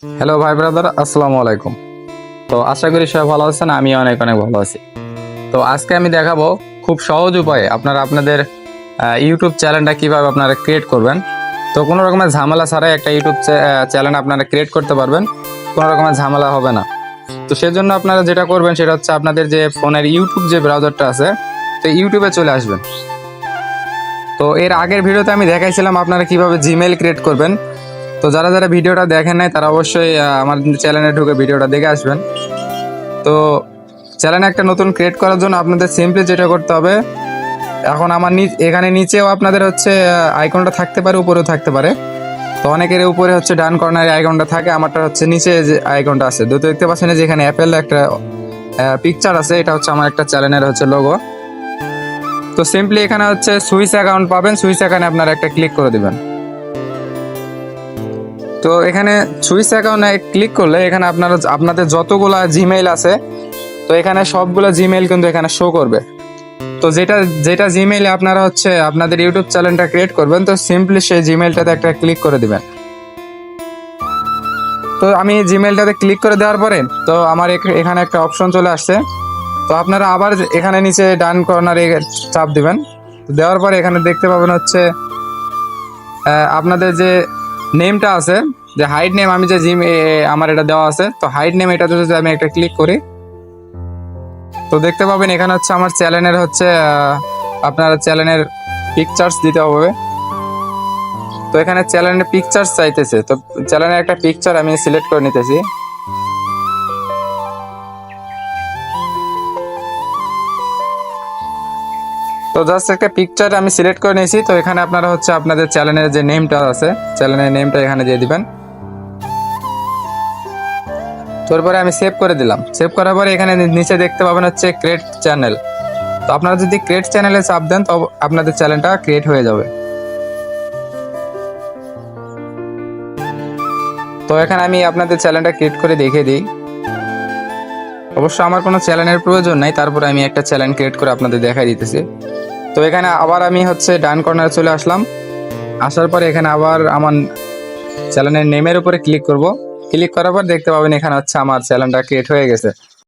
Hello ভাই brother, আসসালামু আলাইকুম। তো আশা করি সবাই ভালো আছেন, আমি অনেক অনেক ভালো আছি। তো আজকে আমি দেখাবো খুব সহজ উপায়ে আপনারা আপনাদের ইউটিউব চ্যানেলটা কিভাবে আপনারা ক্রিয়েট করবেন। তো কোনো রকমের ঝামেলা ছাড়াই একটা ইউটিউব চ্যানেল আপনারা ক্রিয়েট করতে পারবেন, কোনো রকমের ঝামেলা হবে না। তো সেজন্য আপনারা যেটা করবেন সেটা হচ্ছে আপনাদের যে ফোনের ইউটিউব যে ব্রাউজারটা আছে, তো ইউটিউবে চলে আসবেন। তো এর আগের ভিডিওতে আমি দেখাইছিলাম আপনারা কিভাবে জিমেইল ক্রিয়েট করবেন। তো যারা যারা ভিডিওটা দেখেন নাই তারা অবশ্যই আমার চ্যানেলে ঢুকে ভিডিওটা দেখে আসবেন। তো চ্যানেলে একটা নতুন ক্রিয়েট করার জন্য আপনাদের সিম্পলি যেটা করতে হবে, এখন আমার এখানে নিচেও আপনাদের হচ্ছে আইকনটা থাকতে পারে, উপরেও থাকতে পারে। তো অনেকের উপরে হচ্ছে ডান কর্নারে আইকনটা থাকে, আমারটা হচ্ছে নিচে যে আইকনটা আছে, দুটো দেখতে পাচ্ছেন যে এখানে অ্যাপেল একটা পিকচার আছে, এটা হচ্ছে আমার একটা চ্যানেলের হচ্ছে লোগো। তো সিম্পলি এখানে হচ্ছে সুইচ অ্যাকাউন্ট পাবেন, সুইচ অ্যাকাউন্টে আপনারা একটা ক্লিক করে দিবেন। তো এখানে সুইচ অ্যাকাউন্টে ক্লিক করলে এখানে আপনাদের যতগুলা জিমেইল আছে, তো এখানে সবগুলো জিমেইল কিন্তু এখানে শো করবে। তো যেটা যেটা জিমেইলে আপনারা হচ্ছে আপনাদের ইউটিউব চ্যানেলটা ক্রিয়েট করবেন, তো সিম্পলি সেই জিমেইলটাতে একটা ক্লিক করে দিবেন। তো আমি জিমেইলটাতে ক্লিক করে দেওয়ার পরে তো আমার এখানে একটা অপশন চলে আসছে। তো আপনারা আবার এখানে নিচে ডান কর্নারে চাপ দিবেন। দেওয়ার পরে এখানে দেখতে পাবেন হচ্ছে আপনাদের যে নেমটা আছে, যে হাইড নেম, আমি যে আমার এটা দেওয়া আছে, তো হাইড নেম এটাতে যদি আমি একটা ক্লিক করি, তো দেখতে পাবেন এখানে হচ্ছে আমার চ্যানেলের হচ্ছে আপনার চ্যানেলের পিকচার্স দিতে হবে। তো এখানে চ্যানেলের পিকচার্স চাইতেছে, তো চ্যানেলের একটা পিকচার আমি সিলেক্ট করে নিতেছি। তো জাস্ট একটা পিকচার আমি সিলেক্ট করে নিয়েছি। তো এখানে আপনারা হচ্ছে আপনাদের চ্যানেলের যে নেমটা আছে, চ্যানেলের নেমটা এখানে দিয়ে দিবেন। তারপরে আমি সেভ করে দিলাম। সেভ করার পরে এখানে নিচে দেখতে পাবেন হচ্ছে ক্রিয়েট চ্যানেল। তো আপনারা যদি ক্রিয়েট চ্যানেলে চাপ দেন তো আপনাদের চ্যানেলটা ক্রিয়েট হয়ে যাবে। তো এখানে আমি আপনাদের চ্যানেলটা ক্রিয়েট করে দেখিয়ে দিই। অবশ্য আমার কোনো চ্যানেলের প্রয়োজন নাই, তারপরে আমি একটা চ্যানেল ক্রিয়েট করে আপনাদের দেখাই দিতেছি। তো এখানে আবার আমি হচ্ছে ডান কর্নারে চলে আসলাম। আসার পরে এখানে আবার আমার চ্যানেলের নেমের উপরে ক্লিক করব। ক্লিক করার পর দেখতে পাবেন এখানে হচ্ছে আমার চ্যানেলটা ক্রিয়েট হয়ে গেছে।